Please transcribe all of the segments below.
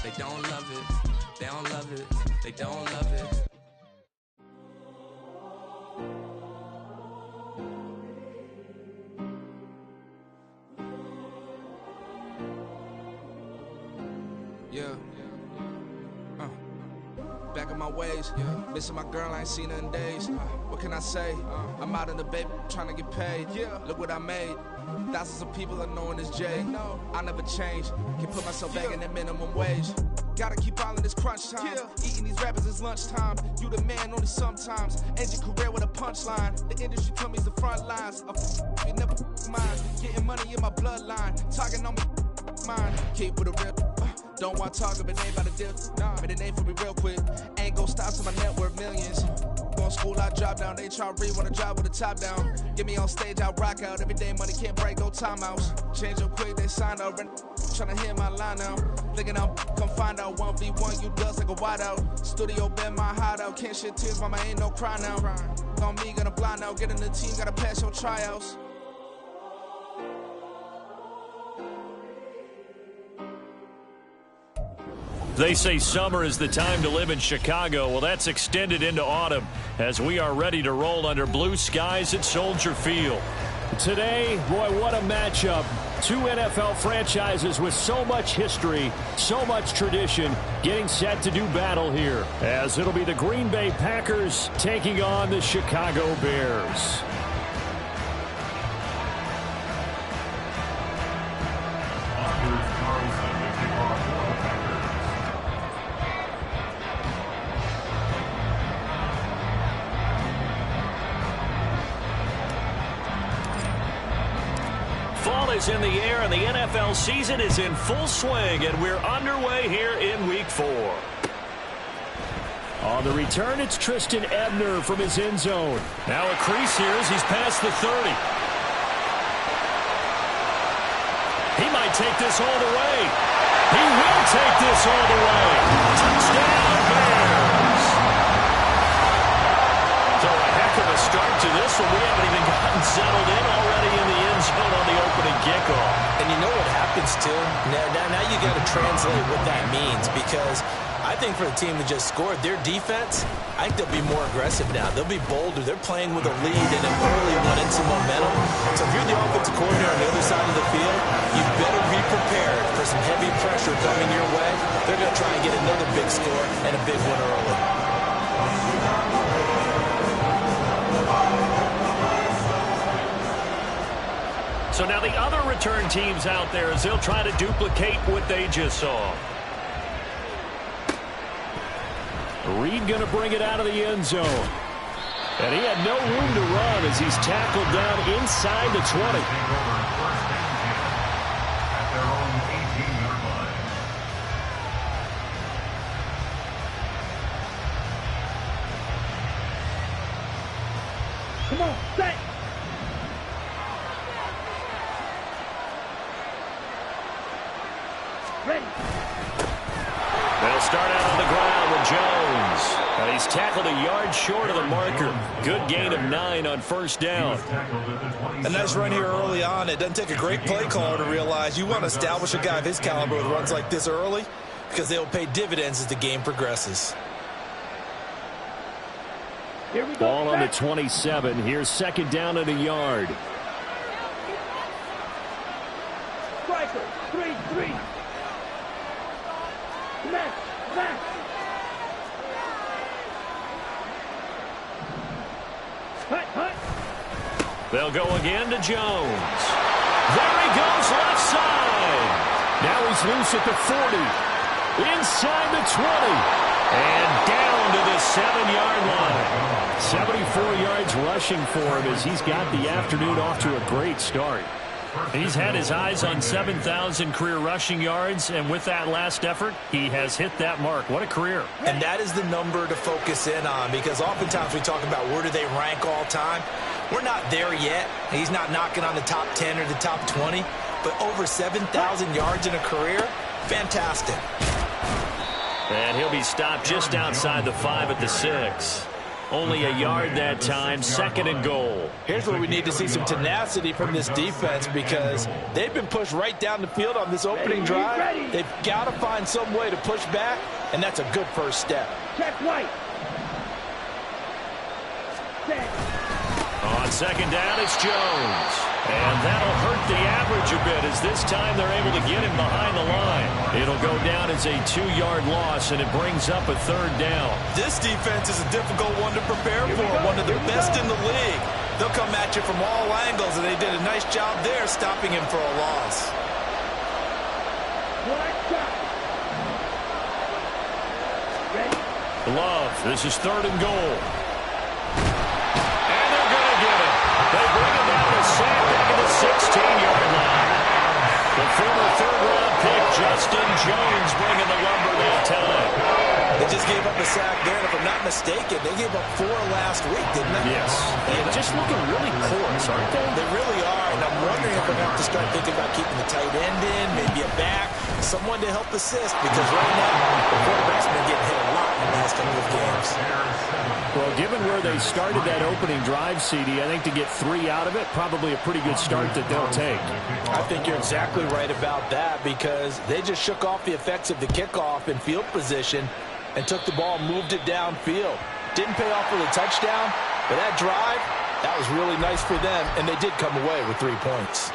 They don't love it. They don't love it. They don't love it. Yeah. Back in my ways, missing my girl, I ain't seen her in days. What can I say? I'm out in the baby, trying to get paid. Look what I made. Thousands of people are knowing this Jay. I never change. Can put myself back in that minimum wage. Gotta keep all in this crunch time. Eating these rappers is lunchtime. You the man only sometimes. End your career with a punchline. The industry told me the front lines. You never mind. Getting money in my bloodline. Talking on me mine. Keep with a rip. Don't want talking, but they ain't about to dip. Made a name for me real quick. Ain't gon' stop till my net worth millions. Going school, I drop down. They try to read, wanna drive with the top down. Get me on stage, I rock out. Every day money can't break, no timeouts. Change up quick, they sign up. Tryna hear my line now. Thinking I'm come find out 1v1, you dust like a wideout. Studio been my hideout. Can't shed tears, mama ain't no cry now. On me, gonna blind out. Get in the team, gotta pass your tryouts. They say summer is the time to live in Chicago. Well, that's extended into autumn as we are ready to roll under blue skies at Soldier Field. Today, boy, what a matchup. Two NFL franchises with so much history, so much tradition, getting set to do battle here, as it'll be the Green Bay Packers taking on the Chicago Bears. Fall is in the air and the NFL season is in full swing, and we're underway here in Week 4. On the return, it's Tristan Ebner from his end zone. Now a crease here as he's past the 30. He might take this all the way. He will take this all the way. Touchdown, Bears. So a heck of a start to this one. We haven't even gotten settled in already in the end zone on the opening kickoff. And you know what happens, too? Now you got to translate what that means, because I think for the team that just scored, their defense, I think they'll be more aggressive now. They'll be bolder. They're playing with a lead and an early one and some momentum. So if you're the offensive coordinator on the other side of the field, you better be prepared for some heavy pressure coming your way. They're going to try and get another big score and a big one early. So now the other return teams out there as they'll try to duplicate what they just saw. Reed going to bring it out of the end zone. And he had no room to run as he's tackled down inside the 20. Come on, set. Ready. They'll start out on the ground with Jones. And he's tackled a yard short of the marker. Good gain of 9 on first down. A nice run here early on. It doesn't take a great play caller to realize you want to establish a guy of his caliber with runs like this early, because they'll pay dividends as the game progresses. Here we go. Ball on the 27. Here's second down and a yard. Striker, 3-3. Smash. Hut. They'll go again to Jones. There he goes, left side. Now he's loose at the 40. Inside the 20. And down to the 7-yard line. 74 yards rushing for him as he's got the afternoon off to a great start. He's had his eyes on 7,000 career rushing yards, and with that last effort, he has hit that mark. What a career. And that is the number to focus in on, because oftentimes we talk about where do they rank all time. We're not there yet. He's not knocking on the top 10 or the top 20, but over 7,000 yards in a career, fantastic. And he'll be stopped just outside the 5 at the 6. Only a yard that time, 2nd and goal. Here's where we need to see some tenacity from this defense because they've been pushed right down the field on this opening drive. They've got to find some way to push back, and that's a good first step. Check right. Set. On 2nd down, it's Jones. And that'll hurt the average a bit as this time they're able to get him behind the line. It'll go down as a 2-yard loss, and it brings up a 3rd down. This defense is a difficult one to prepare for, one of the best in the league. They'll come at you from all angles, and they did a nice job there stopping him for a loss. Love, this is 3rd and goal. And they're going to get it. They bring it down to Sam back at the 16-yard line. The former 3rd-round pick, Justin Jones, bringing the lumber that time. They just gave up a sack there, and if I'm not mistaken, they gave up 4 last week, didn't they? Yes. And just looking really porous, aren't they? They really are, and I'm wondering if they're going to have to start thinking about keeping the tight end in, maybe a back, someone to help assist, because right now, the quarterback's been getting hit a lot in the last couple of games. Well, given where they started that opening drive, CD, I think to get 3 out of it, probably a pretty good start that they'll take. I think you're exactly right about that because they just shook off the effects of the kickoff in field position and took the ball and moved it downfield. Didn't pay off with a touchdown, but that drive, that was really nice for them, and they did come away with 3 points.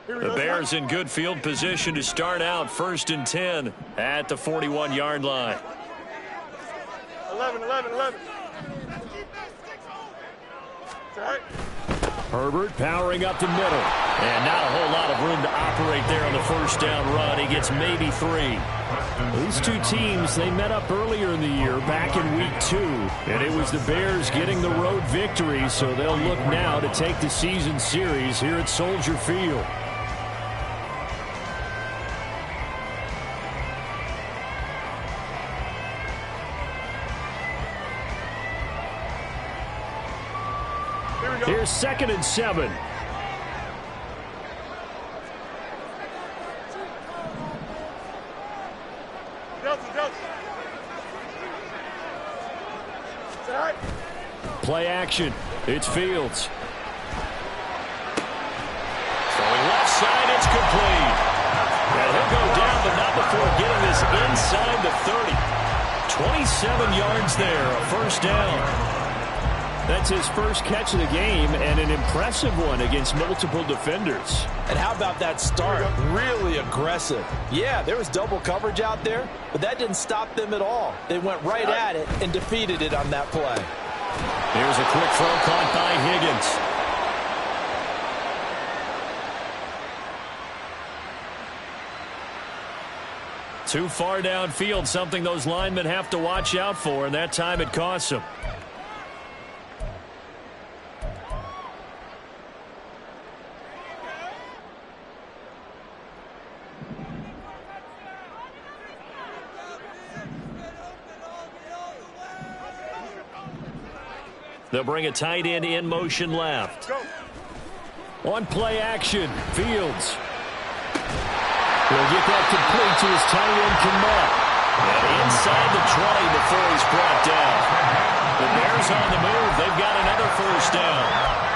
The Bears in good field position to start out 1st and 10 at the 41-yard line. 11. Herbert powering up the middle. And not a whole lot of room to operate there on the 1st down run. He gets maybe 3. These two teams, they met up earlier in the year back in week 2. And it was the Bears getting the road victory, so they'll look now to take the season series here at Soldier Field. Here's 2nd and 7. Play action. It's Fields. Throwing left side, it's complete. And he'll go down, but not before getting this inside the 30. 27 yards there, a 1st down. That's his first catch of the game, and an impressive one against multiple defenders. And how about that start? Really aggressive. Yeah, there was double coverage out there, but that didn't stop them at all. They went right at it and defeated it on that play. Here's a quick throw caught by Higgins. Too far downfield, something those linemen have to watch out for, and that time it costs them. They'll bring a tight end in motion left. On play action, Fields. He'll get that complete to his tight end, Kmet. And inside the 20 before he's brought down. The Bears on the move. They've got another 1st down.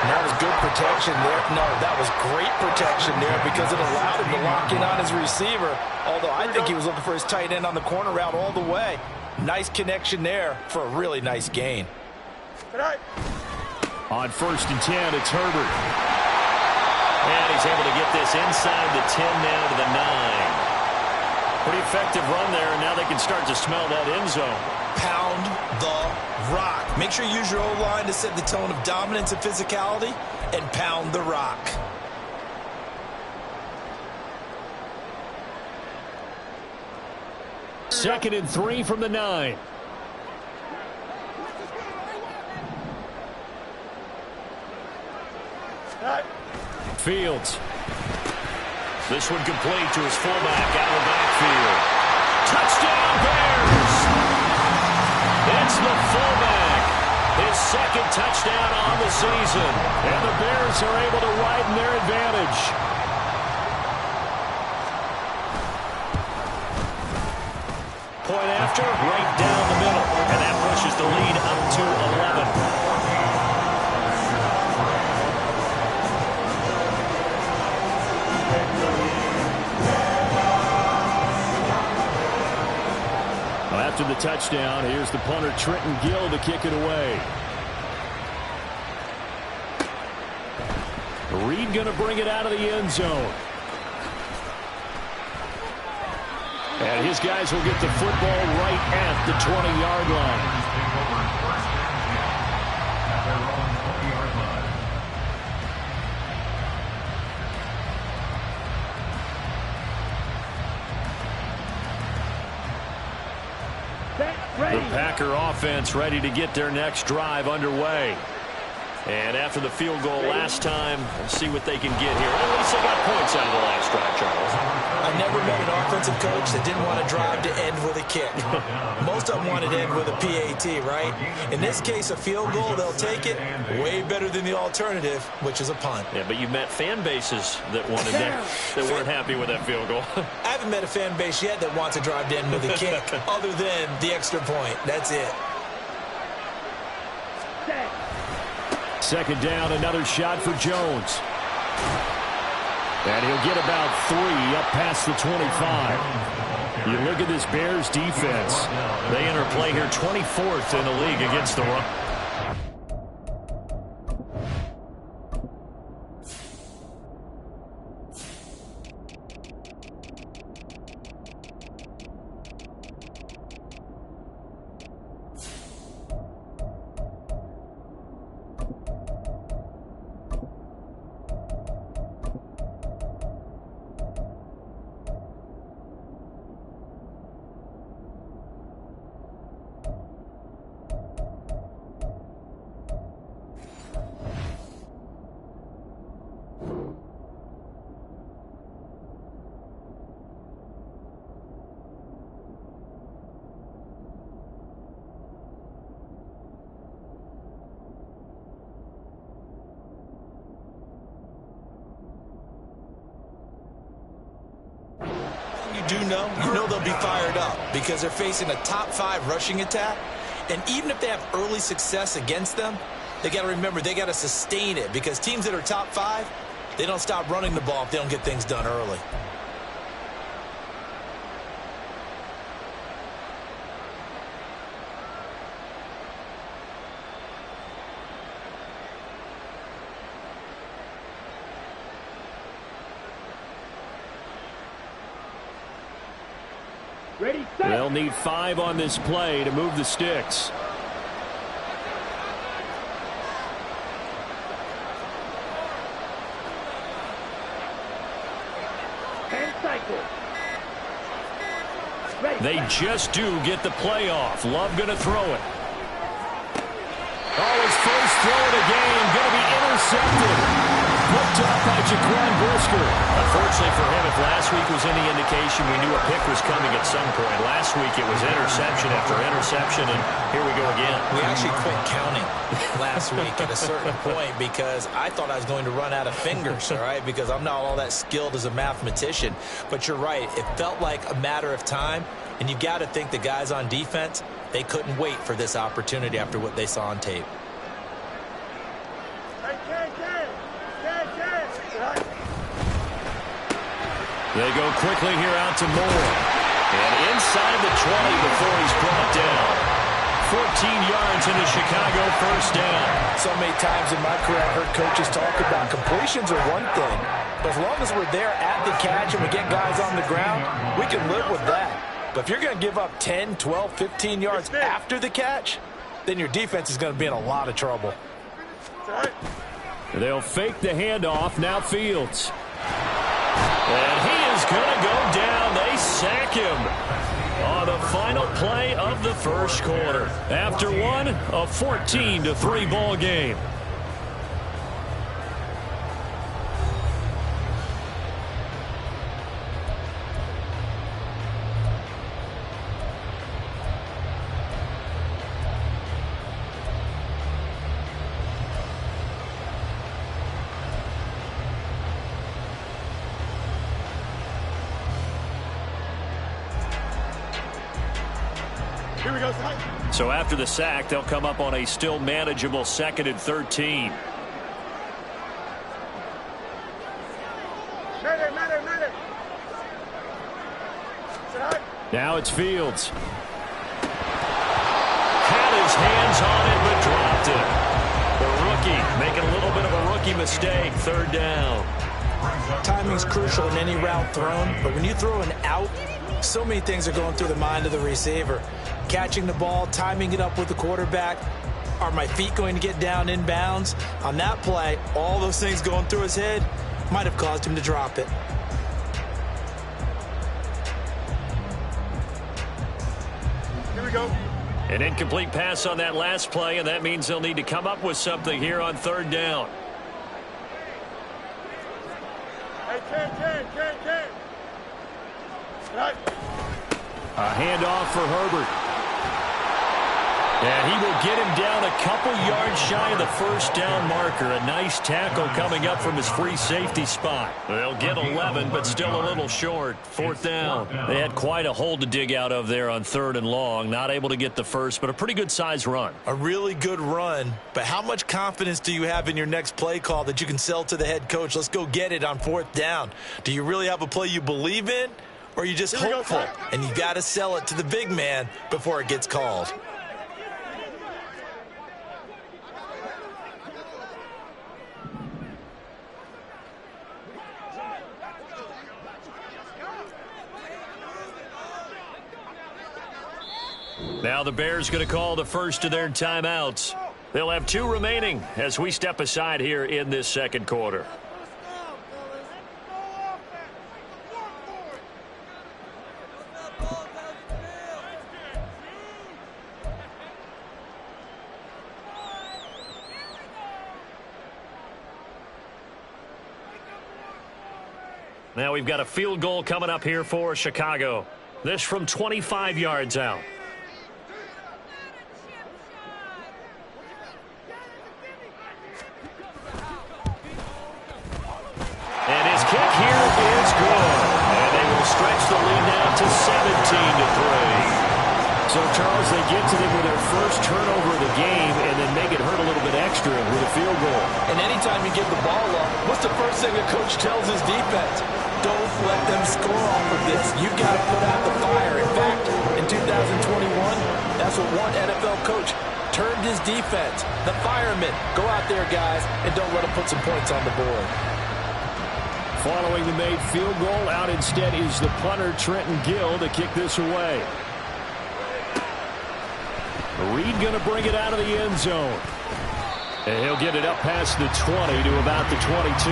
And that was good protection there. No, that was great protection there because it allowed him to lock in on his receiver. Although I think he was looking for his tight end on the corner route all the way. Nice connection there for a really nice gain. On 1st and 10, it's Herbert. And he's able to get this inside the 10 now to the 9. Pretty effective run there, and now they can start to smell that end zone. Pound the rock. Make sure you use your O-line to set the tone of dominance and physicality, and pound the rock. Second and 3 from the 9. Fields. This one complete to his fullback out of the backfield. Touchdown, Bears! It's the fullback. His second touchdown on the season. And the Bears are able to widen their advantage. Point after, right down the middle. And that pushes the lead up to 11. After the touchdown, here's the punter, Trenton Gill, to kick it away. Reed going to bring it out of the end zone. And his guys will get the football right at the 20-yard line. The Packer offense ready to get their next drive underway. And after the field goal last time, let's see what they can get here. At least they got points out of the last drive, Charles. I never met an offensive coach that didn't want to drive to end with a kick. Most of them wanted to end with a PAT, right? In this case, a field goal, they'll take it. Way better than the alternative, which is a punt. Yeah, but you've met fan bases that wanted that weren't happy with that field goal. I haven't met a fan base yet that wants to drive to end with a kick, other than the extra point. That's it. Second down, another shot for Jones. And he'll get about 3 up past the 25. You look at this Bears defense. They enter play here 24th in the league against the run. You know they'll be fired up because they're facing a top 5 rushing attack. And even if they have early success against them, they got to remember they got to sustain it, because teams that are top 5, they don't stop running the ball if they don't get things done early. Ready, set. They'll need 5 on this play to move the sticks. And cycle. Ready, They set. just do get the play off. Love going to throw it. Oh, his first throw of the game going to be intercepted. Picked up by Jaquan Brisker. Unfortunately for him, if last week was any indication, we knew a pick was coming at some point. Last week it was interception after interception, and here we go again. We actually quit counting last week at a certain point because I thought I was going to run out of fingers, all right, because I'm not all that skilled as a mathematician. But you're right. It felt like a matter of time, and you've got to think the guys on defense, they couldn't wait for this opportunity after what they saw on tape. They go quickly here out to Moore. And inside the 20 before he's brought down. 14 yards into Chicago, first down. So many times in my career, I've heard coaches talk about completions are one thing. But as long as we're there at the catch and we get guys on the ground, we can live with that. But if you're going to give up 10, 12, 15 yards after the catch, then your defense is going to be in a lot of trouble. They'll fake the handoff. Now Fields. And he is going to go down. They sack him on the final play of the first quarter. After one, a 14-3 ball game. So after the sack, they'll come up on a still manageable 2nd and 13. Now it's Fields. Had his hands on it, but dropped it. The rookie making a little bit of a rookie mistake. 3rd down. Timing's crucial in any route thrown, but when you throw an out, so many things are going through the mind of the receiver. Catching the ball, timing it up with the quarterback. Are my feet going to get down in bounds? On that play, all those things going through his head might have caused him to drop it. An incomplete pass on that last play, and that means they'll need to come up with something here on 3rd down. A handoff for Herbert. And he will get him down a couple yards shy of the 1st down marker. A nice tackle coming up from his free safety spot. They'll get 11, but still a little short. 4th down. They had quite a hole to dig out of there on 3rd and long. Not able to get the first, but a pretty good size run. A really good run, but how much confidence do you have in your next play call that you can sell to the head coach? Let's go get it on 4th down. Do you really have a play you believe in, or are you just hopeful? And you got to sell it to the big man before it gets called. Now the Bears going to call the first of their timeouts. They'll have 2 remaining as we step aside here in this 2nd quarter. Now we've got a field goal coming up here for Chicago. This from 25 yards out. And his kick here is good. And they will stretch the lead now to 17-3. So, Charles, they get to them with their first turnover of the game and then make it hurt a little bit extra with a field goal. And anytime you give the ball up, what's the first thing a coach tells his defense? Don't let them score off of this. You've got to put out the fire. In fact, in 2021, that's what one NFL coach turned his defense. The firemen. Go out there, guys, and don't let them put some points on the board. Following the made field goal, out instead is the punter, Trenton Gill, to kick this away. Reed going to bring it out of the end zone. And he'll get it up past the 20 to about the 22.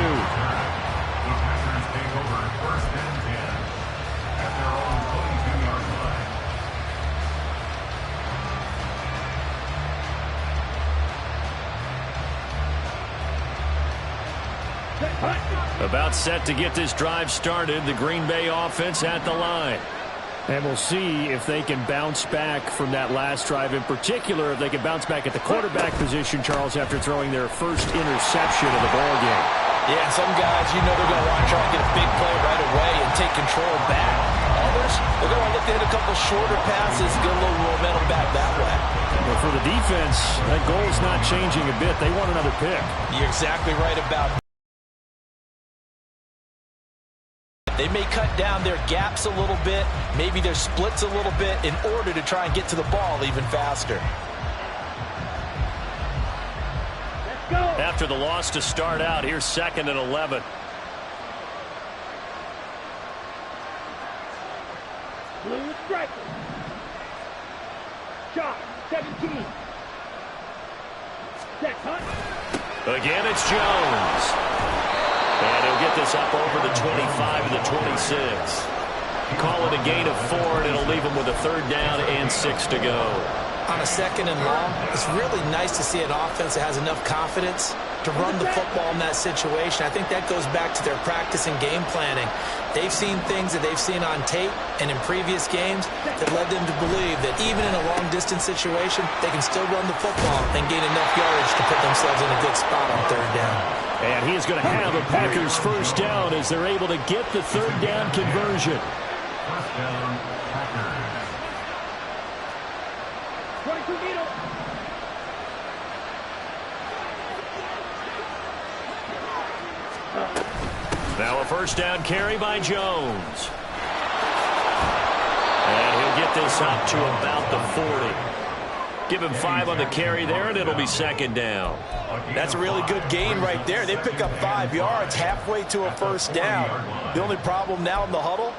About set to get this drive started. The Green Bay offense at the line. And we'll see if they can bounce back from that last drive. In particular, if they can bounce back at the quarterback position, Charles, after throwing their first interception of the ball game. Yeah, some guys, you know they're going to want to try to get a big play right away and take control back. Others, they're going to look to hit a couple shorter passes, get a little momentum back that way. But for the defense, that goal is not changing a bit. They want another pick. You're exactly right about that. They may cut down their gaps a little bit, maybe their splits a little bit in order to try and get to the ball even faster. Let's go. After the loss to start out, here's 2nd and 11. Blue striker. Shot, 17. Set, hunt. Again, it's Jones. And he'll get this up over the 25 to the 26. Call it a gain of 4, and it'll leave him with a 3rd down and 6 to go. On a 2nd and long, it's really nice to see an offense that has enough confidence to run the football in that situation. I think that goes back to their practice and game planning. They've seen things that they've seen on tape and in previous games that led them to believe that even in a long-distance situation, they can still run the football and gain enough yardage to put themselves in a good spot on 3rd down. And he's going to have a Packers 1st down as they're able to get the 3rd down conversion. 22 needle. Now a first down carry by Jones. And he'll get this up to about the 40. Give him 5 on the carry there, and it'll be second down. That's a really good gain right there. They pick up 5 yards halfway to a first down. The only problem now in the huddle,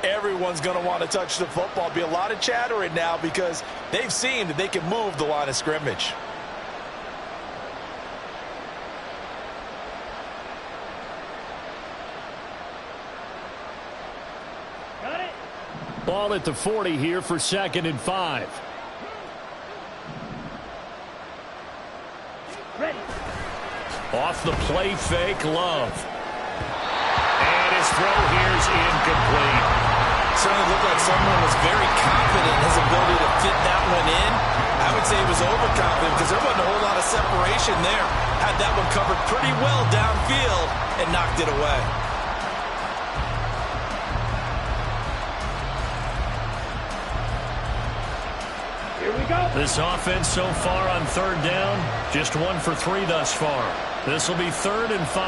everyone's going to want to touch the football. Be a lot of chattering now because they've seen that they can move the line of scrimmage. Got it. Ball at the 40 here for 2nd and 5. Ready. Off the play fake, Love. And his throw here's incomplete. Certainly looked like someone was very confident in his ability to fit that one in. I would say he was overconfident because there wasn't a whole lot of separation there. Had that one covered pretty well downfield and knocked it away. Here we go. This offense so far on 3rd down, just 1 for 3 thus far. This will be 3rd and 5.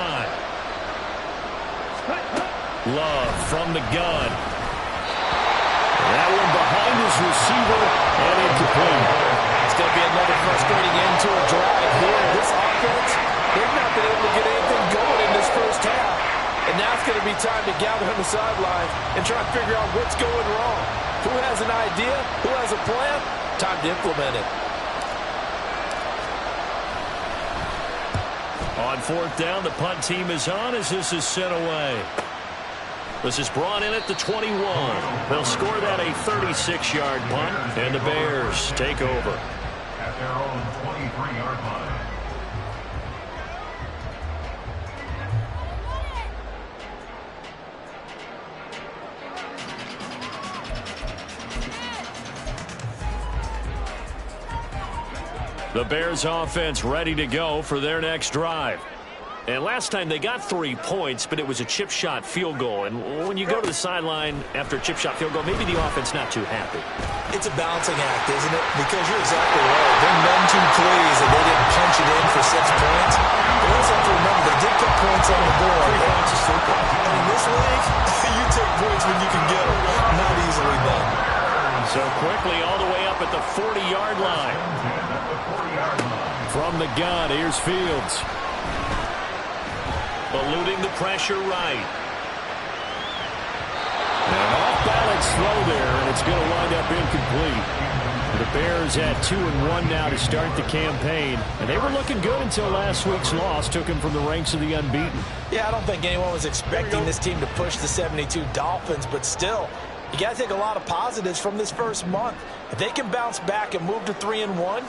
Cut, cut. Love from the gun. That one behind his receiver and incomplete. It's going to be another frustrating end to a drive here. This offense, they've not been able to get anything going in this first half. And now it's going to be time to gather on the sideline and try and figure out what's going wrong. Who has an idea? Who has a plan? Time to implement it. On 4th down, the punt team is on as this is sent away. This is brought in at the 21. They'll score that a 36-yard punt, and the Bears take over. At their own 23-yard line. The Bears offense ready to go for their next drive. And last time they got 3 points, but it was a chip shot field goal. And when you go to the sideline after a chip shot field goal, maybe the offense not too happy. It's a balancing act, isn't it? Because you're exactly right. They're none too pleased that they didn't punch it in for 6 points. But we also have to remember they did put points on the board. 3 points is 3 points. And in this league, you take points when you can get them. Not easily done. So quickly all the way up at the 40-yard line. From the gun, here's Fields. Eluding the pressure right. An off-balance throw there, and it's going to wind up incomplete. The Bears at 2-1 now to start the campaign. And they were looking good until last week's loss took them from the ranks of the unbeaten. Yeah, I don't think anyone was expecting this team to push the 72 Dolphins, but still, you got to take a lot of positives from this first month. If they can bounce back and move to 3-1,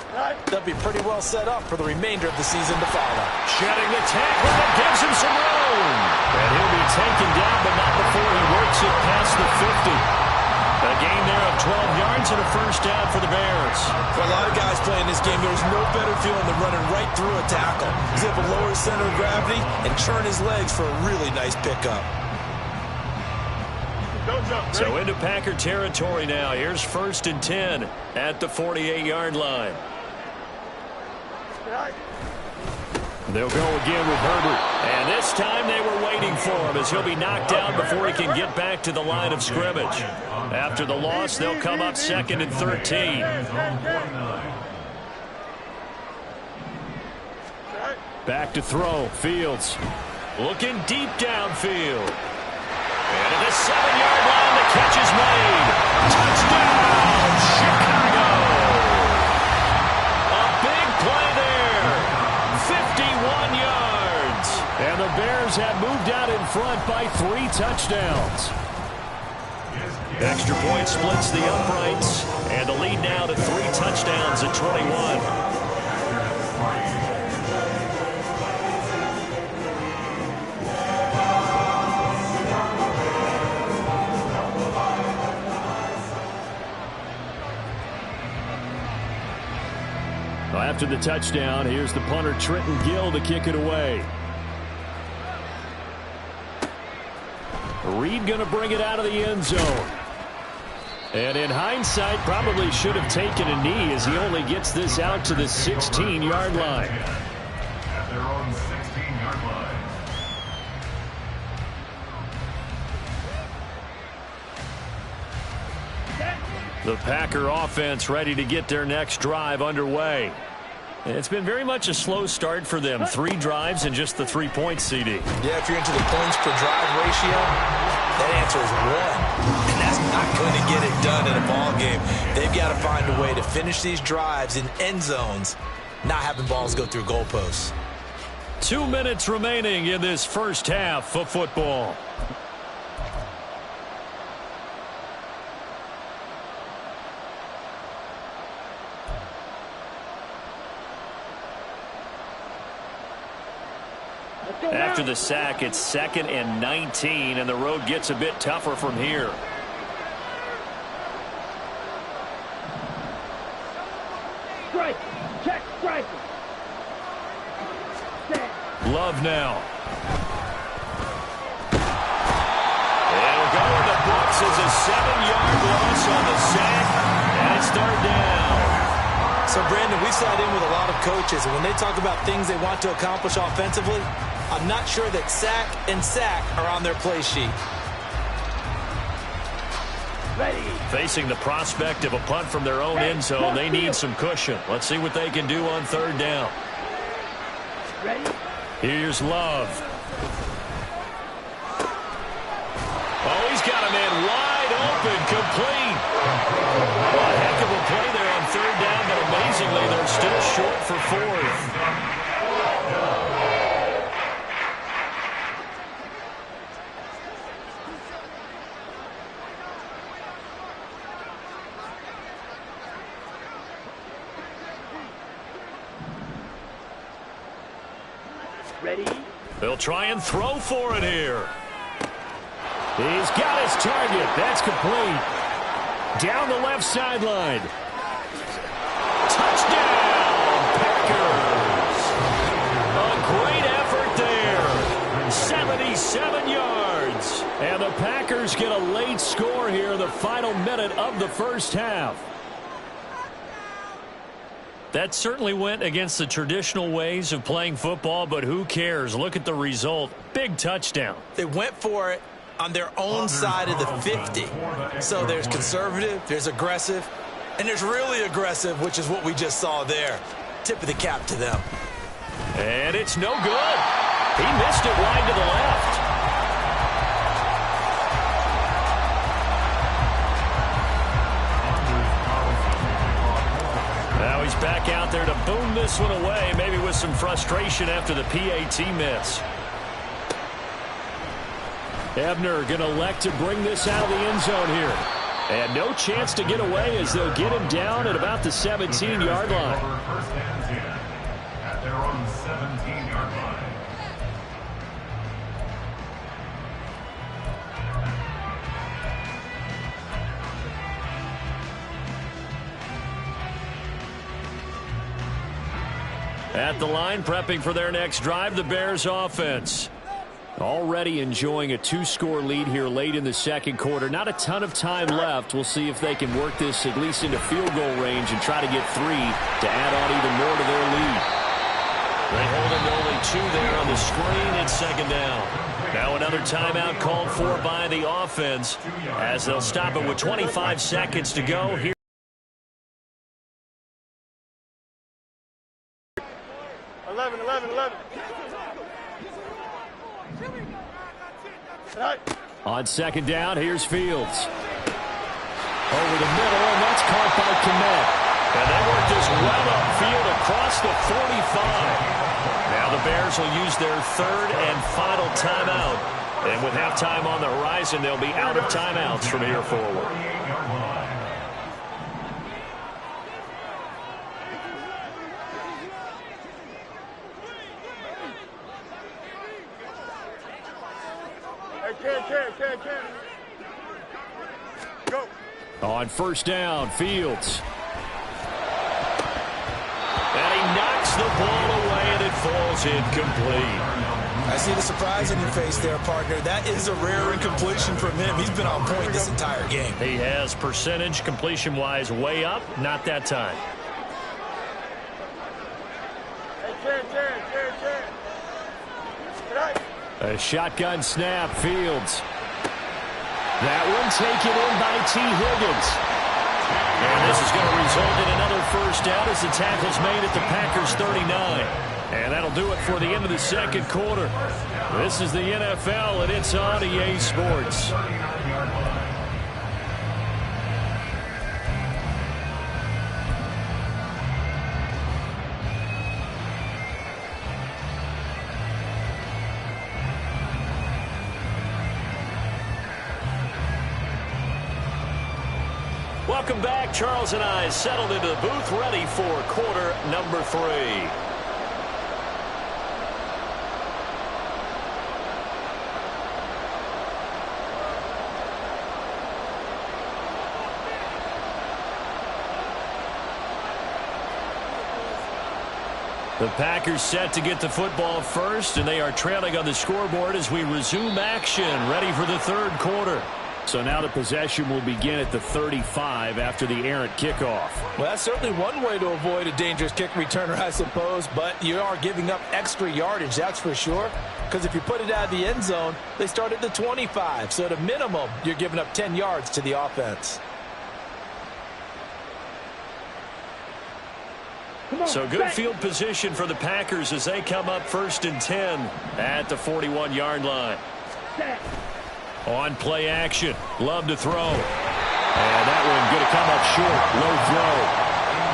they'll be pretty well set up for the remainder of the season to follow. Shedding the tackle that gives him some room. And he'll be taken down, but not before he works it past the 50. A gain there of 12 yards and a first down for the Bears. For a lot of guys playing this game, there's no better feeling than running right through a tackle. He's able to lower his center of gravity and turn his legs for a really nice pickup. So into Packer territory now. Here's 1st and 10 at the 48-yard line. They'll go again with Herbert. And this time they were waiting for him as he'll be knocked down before he can get back to the line of scrimmage. After the loss, they'll come up 2nd and 13. Back to throw. Fields looking deep downfield. And at the 7-yard line, the catch is made. Touchdown, Chicago! A big play there. 51 yards. And the Bears have moved out in front by 3 touchdowns. Extra point splits the uprights. And the lead now to 3 touchdowns at 21. After the touchdown, here's the punter Trenton Gill to kick it away. Reed going to bring it out of the end zone. And in hindsight, probably should have taken a knee as he only gets this out to the 16-yard line. At their own 16-yard line. The Packer offense ready to get their next drive underway. It's been very much a slow start for them. 3 drives and just the 3 points, CD. Yeah, if you're into the points per drive ratio, that answer is 1. And that's not going to get it done in a ball game. They've got to find a way to finish these drives in end zones, not having balls go through goalposts. 2 minutes remaining in this first half of football. After the sack, it's 2nd and 19, and the road gets a bit tougher from here. Strike. Check. Strike. Love now. It'll go in the books as a 7-yard loss on the sack, and it's 3rd down. So, Brandon, we sat in with a lot of coaches, and when they talk about things they want to accomplish offensively, I'm not sure that sack and sack are on their play sheet. Ready. Facing the prospect of a punt from their own end zone, they need some cushion. Let's see what they can do on 3rd down. Ready. Here's Love. Oh, he's got a man wide open, complete. Well, a heck of a play there on 3rd down, but amazingly, they're still short for 4th. Ready. They'll try and throw for it here. He's got his target. That's complete. Down the left sideline. Touchdown, Packers. A great effort there. 77 yards. And the Packers get a late score here in the final minute of the first half. That certainly went against the traditional ways of playing football, but who cares? Look at the result. Big touchdown. They went for it on their own side of the 50. So there's conservative, there's aggressive, and there's really aggressive, which is what we just saw there. Tip of the cap to them. And it's no good. He missed it wide to the left. Now he's back out there to boom this one away, maybe with some frustration after the PAT miss. Ebner going to elect to bring this out of the end zone here. And no chance to get away as they'll get him down at about the 17-yard line. First and 10 at their own 17-yard line. At the line, prepping for their next drive, the Bears offense. Already enjoying a 2-score lead here late in the second quarter. Not a ton of time left. We'll see if they can work this at least into field goal range and try to get 3 to add on even more to their lead. They hold him to only 2 there on the screen. It's 2nd down. Now another timeout called for by the offense as they'll stop it with 25 seconds to go here. On 2nd down, here's Fields. Over the middle, and that's caught by Kmet. And they work this well upfield across the 45. Now the Bears will use their 3rd and final timeout. And with halftime on the horizon, they'll be out of timeouts from here forward. Go. On 1st down, Fields. And he knocks the ball away, and it falls incomplete. I see the surprise in your face there, partner. That is a rare incompletion from him. He's been on point this entire game. He has percentage completion-wise way up. Not that time. A shotgun snap, Fields. That one taken in by T. Higgins. And this is going to result in another first down as the tackle's made at the Packers' 39. And that'll do it for the end of the second quarter. This is the NFL, and it's on EA Sports. Welcome back. Charles and I settled into the booth, ready for quarter number 3. The Packers set to get the football first, and they are trailing on the scoreboard as we resume action, ready for the third quarter. So now the possession will begin at the 35 after the errant kickoff. Well, that's certainly one way to avoid a dangerous kick returner, I suppose, but you are giving up extra yardage, that's for sure, because if you put it out of the end zone, they start at the 25, so at a minimum, you're giving up 10 yards to the offense. So good field position for the Packers as they come up 1st and 10 at the 41-yard line. On play action, Love to throw. And that one going to come up short, low throw.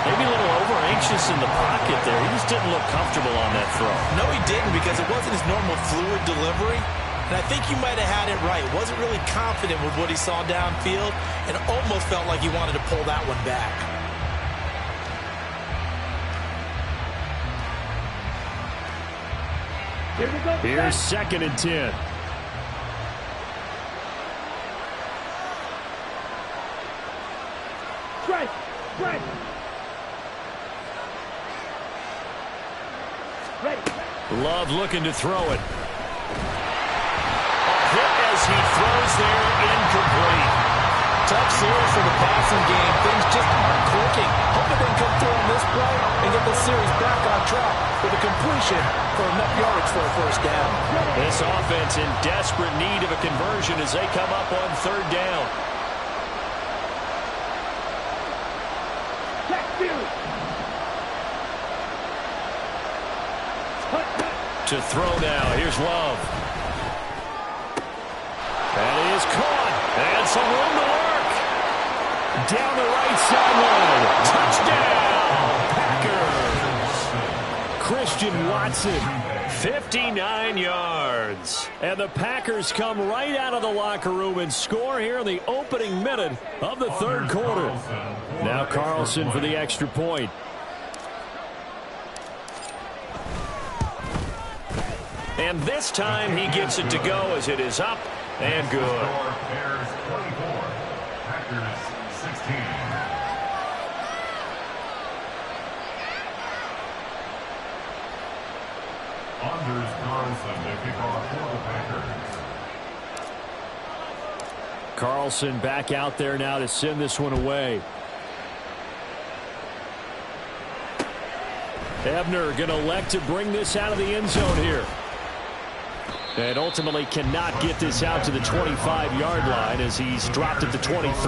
Maybe a little over-anxious in the pocket there. He just didn't look comfortable on that throw. No, he didn't, because it wasn't his normal fluid delivery. And I think you might have had it right. Wasn't really confident with what he saw downfield, and almost felt like he wanted to pull that one back. Here's 2nd and 10. Ready. Love looking to throw it. A hit as he throws there, incomplete. Tough series for the passing game. Things just aren't clicking. Hoping they can come through on this play and get the series back on track with a completion for enough yardage for a first down. This offense in desperate need of a conversion as they come up on 3rd down. To throw now. Here's Love. That is caught. And some room to work. Down the right sideline. Touchdown, Packers. Christian Watson, 59 yards. And the Packers come right out of the locker room and score here in the opening minute of the third quarter. Now Carlson for the extra point. And this time he gets it to go as it is up and good. Bears 24, Packers 16. Anders Carlson to kick off for the Packers. Carlson back out there now to send this one away. Ebner going to elect to bring this out of the end zone here. And ultimately cannot get this out to the 25-yard line as he's dropped at the 23. At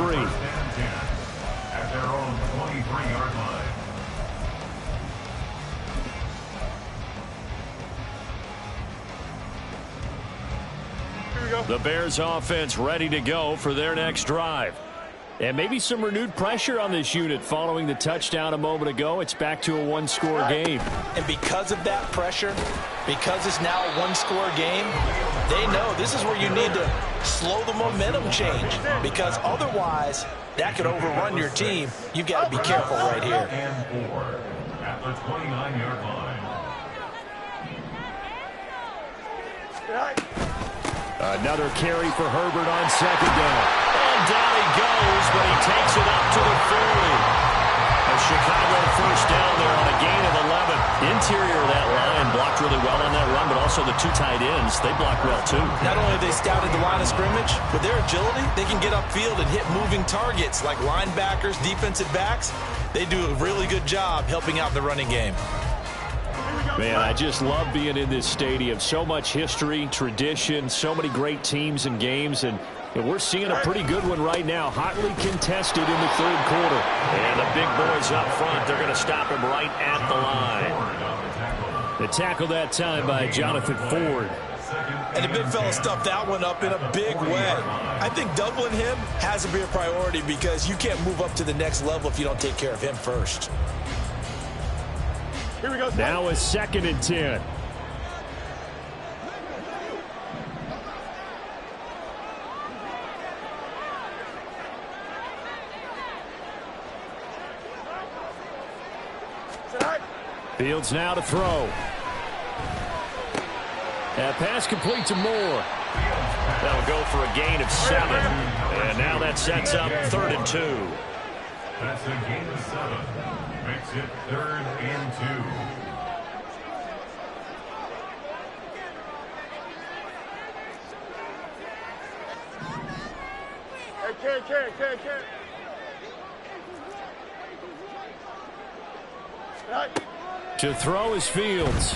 their own 23-yard line. The Bears offense ready to go for their next drive. And maybe some renewed pressure on this unit following the touchdown a moment ago. It's back to a one-score game. And because of that pressure, because it's now a one-score game, they know this is where you need to slow the momentum change, because otherwise that could overrun your team. You've got to be careful right here. And 4 at the 29-yard line. Another carry for Herbert on 2nd down. And down he goes, but he takes it up to the 40. A Chicago first down there on a gain of 11. Interior of that line blocked really well on that run, but also the two tight ends, they blocked well too. Not only have they scouted the line of scrimmage, with their agility, they can get upfield and hit moving targets like linebackers, defensive backs. They do a really good job helping out the running game. Man, I just love being in this stadium. So much history, tradition, so many great teams and games, and we're seeing a pretty good one right now. Hotly contested in the third quarter. And the big boys up front, they're going to stop him right at the line. The tackle that time by Jonathan Ford. And the big fella stuffed that one up in a big way. I think doubling him has to be a priority because you can't move up to the next level if you don't take care of him first. Here we go. Now a 2nd and 10. Fields now to throw. That pass complete to Moore. That'll go for a gain of 7. And now that sets up 3rd and 2. That's a gain of 7. Makes it 3rd and 2. Carry. Right. To throw is Fields.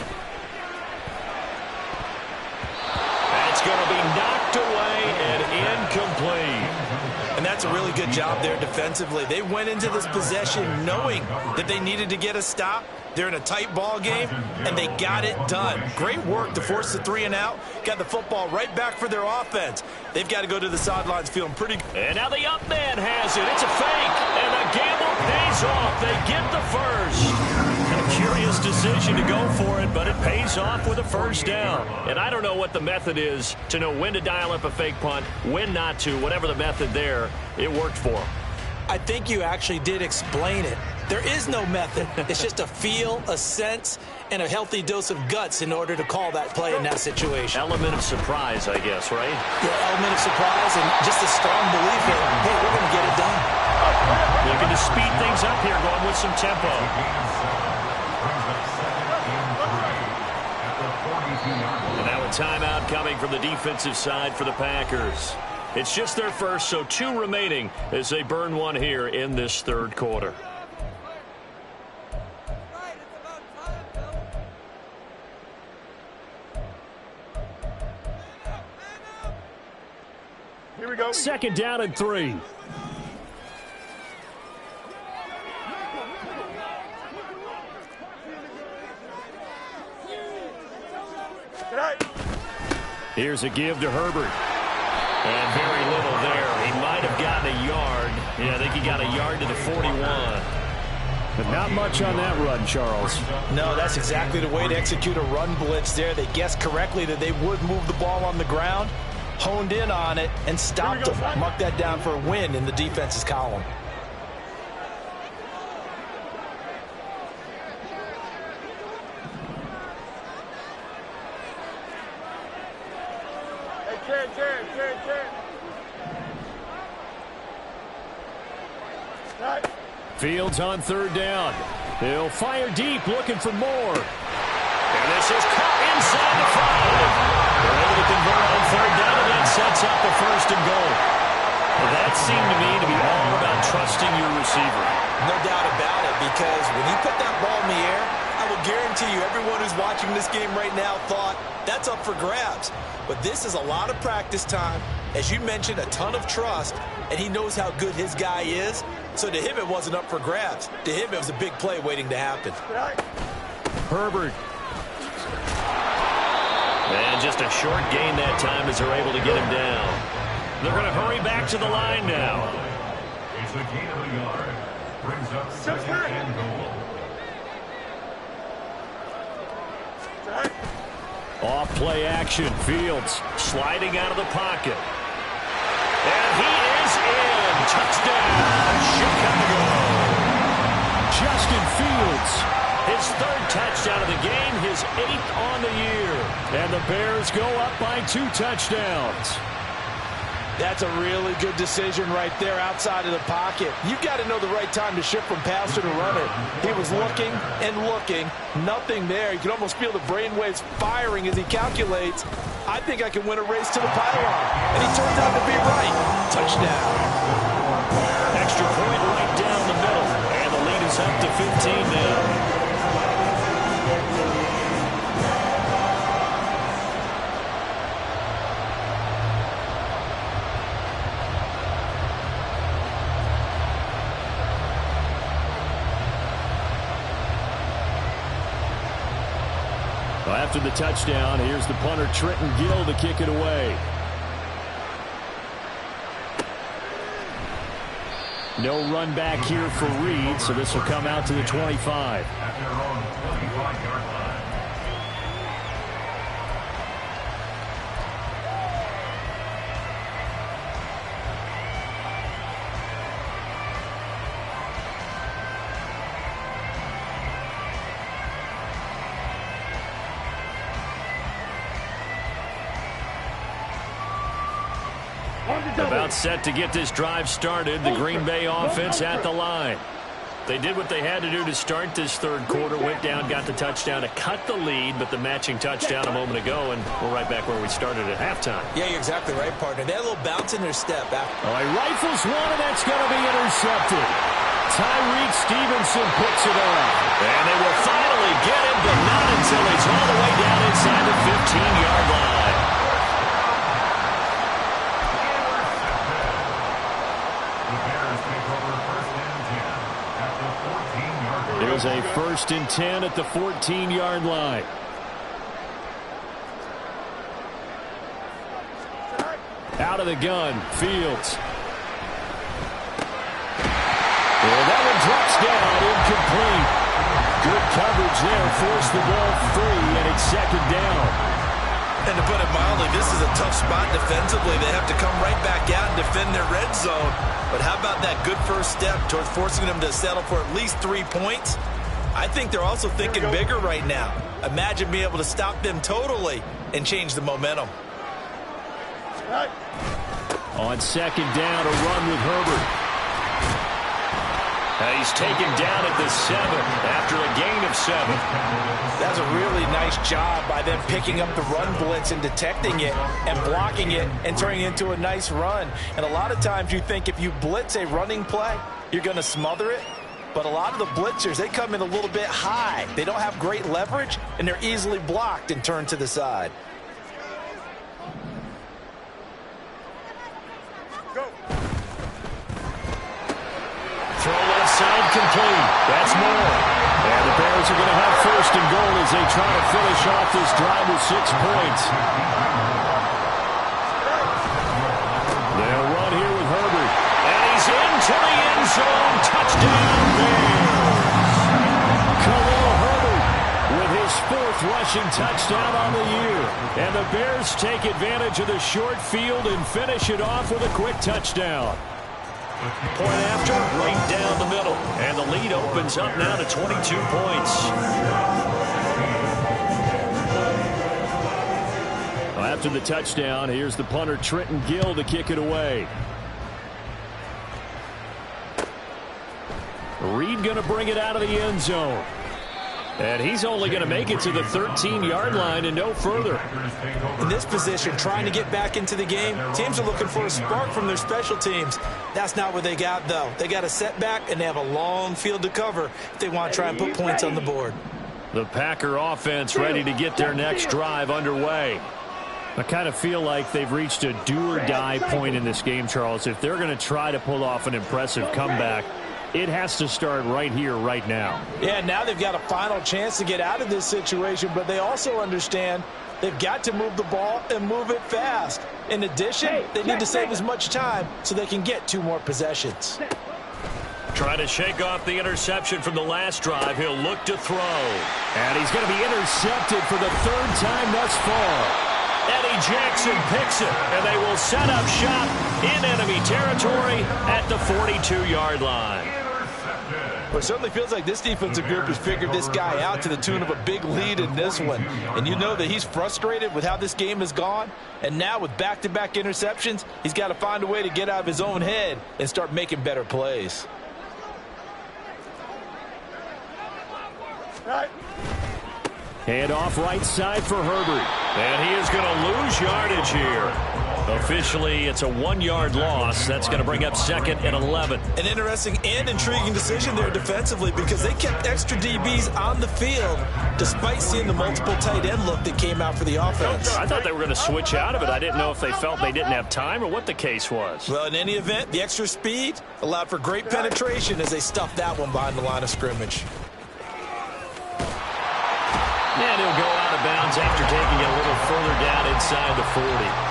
That's going to be knocked away and incomplete. And that's a really good job there defensively. They went into this possession knowing that they needed to get a stop. They're in a tight ball game, and they got it done. Great work to force the 3 and out. Got the football right back for their offense. They've got to go to the sidelines feeling pretty good. And now the up man has it. It's a fake, and the gamble pays off. They get the first. A curious decision to go for it, but it pays off with a first down. And I don't know what the method is to know when to dial up a fake punt, when not to. Whatever the method there, it worked for them. I think you actually did explain it. There is no method. It's just a feel, a sense, and a healthy dose of guts in order to call that play in that situation. Element of surprise, I guess, right? Yeah, element of surprise and just a strong belief that, hey, we're going to get it done. Looking to speed things up here, going with some tempo. And now a timeout coming from the defensive side for the Packers. It's just their first, so 2 remaining as they burn one here in this third quarter. Here we go. 2nd down and 3. Here's a give to Herbert. And very little there. He might have gotten a yard. Yeah, I think he got a yard to the 41. But not much on that run, Charles. No, that's exactly the way to execute a run blitz there. They guessed correctly that they would move the ball on the ground, honed in on it, and stopped them. Mark that down for a win in the defense's column. Fields on 3rd down. He'll fire deep, looking for more. And this is caught inside the 5. They're able to convert on 3rd down, and that sets up the 1st and goal. Well, that seemed to me to be all about trusting your receiver. No doubt about it, because when he put that ball in the air, I will guarantee you everyone who's watching this game right now thought that's up for grabs. But this is a lot of practice time. As you mentioned, a ton of trust, and he knows how good his guy is. So to him, it wasn't up for grabs. To him, it was a big play waiting to happen. Herbert. And just a short gain that time as they're able to get him down. They're going to hurry back to the line now. It's a gain of a yard. Brings up 2nd and goal. Off play action. Fields sliding out of the pocket. And he is in. Touchdown, Chicago. Justin Fields, his 3rd touchdown of the game, his 8th on the year. And the Bears go up by 2 touchdowns. That's a really good decision right there outside of the pocket. You've got to know the right time to shift from passer to runner. He was looking and looking. Nothing there. You can almost feel the brainwaves firing as he calculates, I think I can win a race to the pylon. And he turns out to be right. Touchdown. Extra point right down the middle. And the lead is up to 15 now. After the touchdown, here's the punter, Trenton Gill, to kick it away. No run back here for Reed, so this will come out to the 25. At their own 25-yard line. About set to get this drive started. The Green Bay offense at the line. They did what they had to do to start this third quarter. Went down, got the touchdown to cut the lead, but the matching touchdown a moment ago, and we're right back where we started at halftime. Yeah, you're exactly right, partner. They had a little bounce in their step. Oh, he rifles one, and that's going to be intercepted. Tyreek Stevenson picks it up. And they will finally get him, but not until he's all the way down inside the 15-yard line. There's a 1st and 10 at the 14-yard line. Out of the gun, Fields. And that one drops down, incomplete. Good coverage there, forced the ball free, and it's 2nd down. And to put it mildly, this is a tough spot defensively. They have to come right back out and defend their red zone. But how about that good first step towards forcing them to settle for at least 3 points? I think they're also thinking bigger right now. Imagine being able to stop them totally and change the momentum. On 2nd down, a run with Herbert. He's taken down at the 7 after a gain of 7. That's a really nice job by them picking up the run blitz and detecting it and blocking it and turning it into a nice run. And a lot of times you think if you blitz a running play, you're going to smother it. But a lot of the blitzers, they come in a little bit high. They don't have great leverage, and they're easily blocked and turned to the side. Throw left side complete. That's more. And the Bears are going to have 1st and goal as they try to finish off this drive with 6 points. They'll run here with Herbert. And he's into the end zone. Touchdown, Bears. Khalil Herbert with his 4th rushing touchdown on the year. And the Bears take advantage of the short field and finish it off with a quick touchdown. Point after, right down the middle. And the lead opens up now to 22 points. After the touchdown, here's the punter, Trenton Gill, to kick it away. Reed going to bring it out of the end zone. And he's only going to make it to the 13-yard line and no further. In this position, trying to get back into the game, teams are looking for a spark from their special teams. That's not what they got, though. They got a setback, and they have a long field to cover if they want to try and put points on the board. The Packer offense ready to get their next drive underway. I kind of feel like they've reached a do-or-die point in this game, Charles. If they're going to try to pull off an impressive comeback, it has to start right here, right now. Yeah, now they've got a final chance to get out of this situation, but they also understand they've got to move the ball and move it fast. In addition, they need to save as much time so they can get 2 more possessions. Trying to shake off the interception from the last drive. He'll look to throw. And he's going to be intercepted for the 3rd time thus far. Eddie Jackson picks it, and they will set up shop in enemy territory at the 42-yard line. Well, it certainly feels like this defensive group has figured this guy out to the tune of a big lead in this one. And you know that he's frustrated with how this game has gone. And now with back-to-back interceptions, he's got to find a way to get out of his own head and start making better plays. Right. Hand off right side for Herbert. And he is going to lose yardage here. Officially, it's a 1-yard loss. That's going to bring up second and 11. An interesting and intriguing decision there defensively because they kept extra DBs on the field despite seeing the multiple tight end look that came out for the offense. I thought they were going to switch out of it. I didn't know if they felt they didn't have time or what the case was. Well, in any event, the extra speed allowed for great penetration as they stuffed that one behind the line of scrimmage. And he'll go out of bounds after taking it a little further down inside the 40.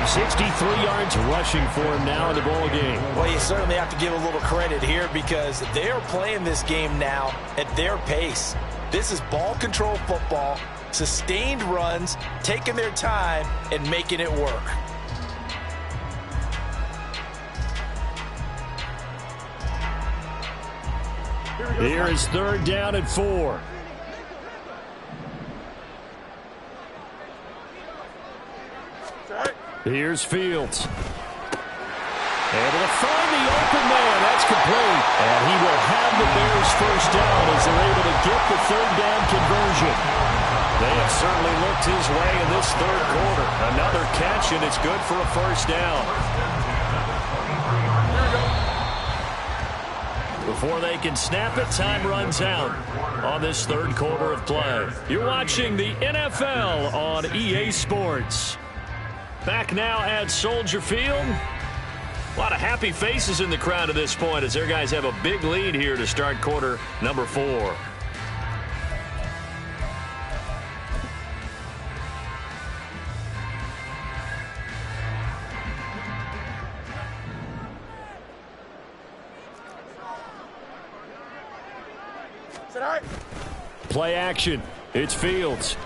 63 yards rushing for him now in the ball game. Well, you certainly have to give a little credit here because they're playing this game now at their pace. This is ball control football, sustained runs, taking their time, and making it work. Here is 3rd down and 4. Here's Fields. Able to find the open man. That's complete. And he will have the Bears first down as they're able to get the 3rd down conversion. They have certainly looked his way in this 3rd quarter. Another catch, and it's good for a first down. Before they can snap it, time runs out on this 3rd quarter of play. You're watching the NFL on EA Sports. Back now at Soldier Field. A lot of happy faces in the crowd at this point as their guys have a big lead here to start quarter number 4. Play action. It's Fields.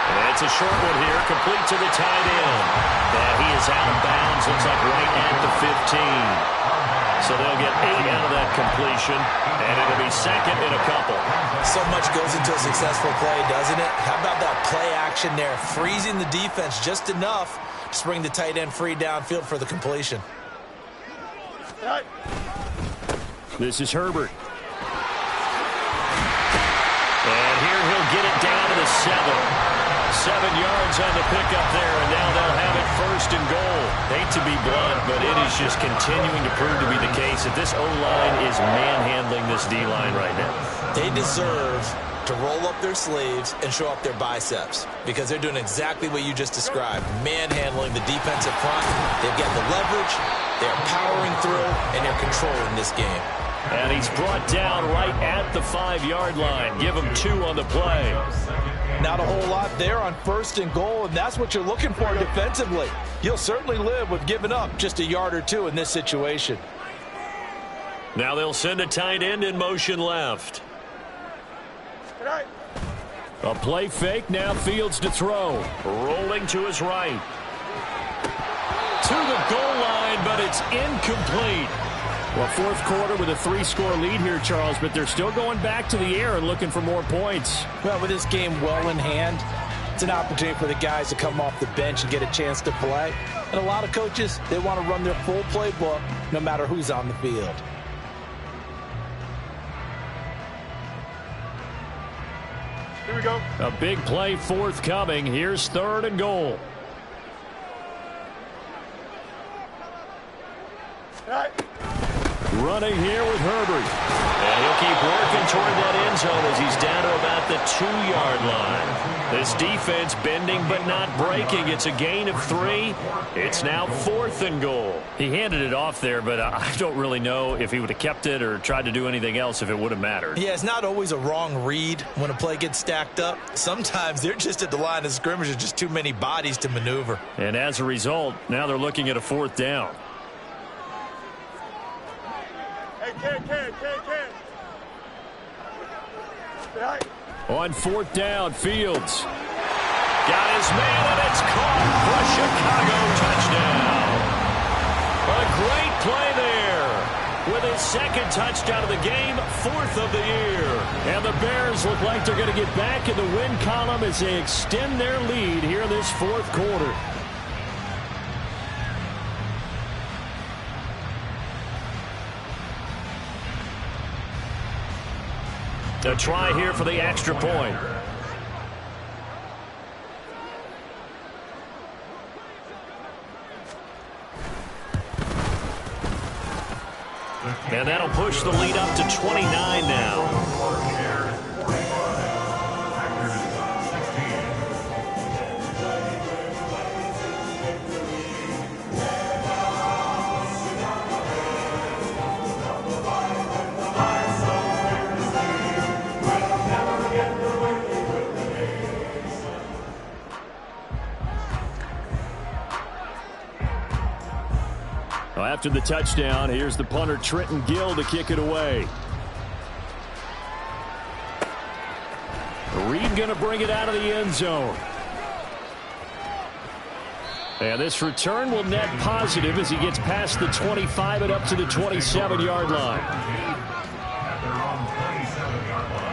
And it's a short one here, complete to the tight end. And he is out of bounds, looks like right at the 15. So they'll get 8 out of that completion, and it'll be second and a couple. So much goes into a successful play, doesn't it? How about that play action there, freezing the defense just enough to bring the tight end free downfield for the completion. This is Herbert. And here he'll get it down to the 7. 7 yards on the pickup there, and now they'll have it 1st and goal. Hate to be blunt, but it is just continuing to prove to be the case that this O-line is manhandling this D-line right now. They deserve to roll up their sleeves and show up their biceps because they're doing exactly what you just described, manhandling the defensive front. They've got the leverage, they're powering through, and they're controlling this game. And he's brought down right at the 5-yard line. Give him 2 on the play. Not a whole lot there on 1st and goal, and that's what you're looking for defensively. You'll certainly live with giving up just a yard or 2 in this situation. Now they'll send a tight end in motion left. A play fake, now Fields to throw. Rolling to his right. To the goal line, but it's incomplete. Well, 4th quarter with a 3-score lead here, Charles, but they're still going back to the air and looking for more points. Well, with this game well in hand, it's an opportunity for the guys to come off the bench and get a chance to play. And a lot of coaches, they want to run their full playbook no matter who's on the field. Here we go. A big play forthcoming. Here's 3rd and goal. Running here with Herbert. And he'll keep working toward that end zone as he's down to about the 2-yard line. This defense bending but not breaking. It's a gain of 3. It's now 4th and goal. He handed it off there, but I don't really know if he would have kept it or tried to do anything else if it would have mattered. Yeah, it's not always a wrong read when a play gets stacked up. Sometimes they're just at the line of scrimmage. There's just too many bodies to maneuver. And as a result, now they're looking at a 4th down. Ken. On 4th down, Fields. Got his man, and it's caught for a Chicago touchdown. A great play there with his second touchdown of the game, 4th of the year. And the Bears look like they're going to get back in the win column as they extend their lead here in this 4th quarter. A try here for the extra point. And that'll push the lead up to 29 now. After the touchdown, here's the punter Trenton Gill to kick it away. Reed going to bring it out of the end zone. And this return will net positive as he gets past the 25 and up to the 27-yard line. At their own 27-yard line.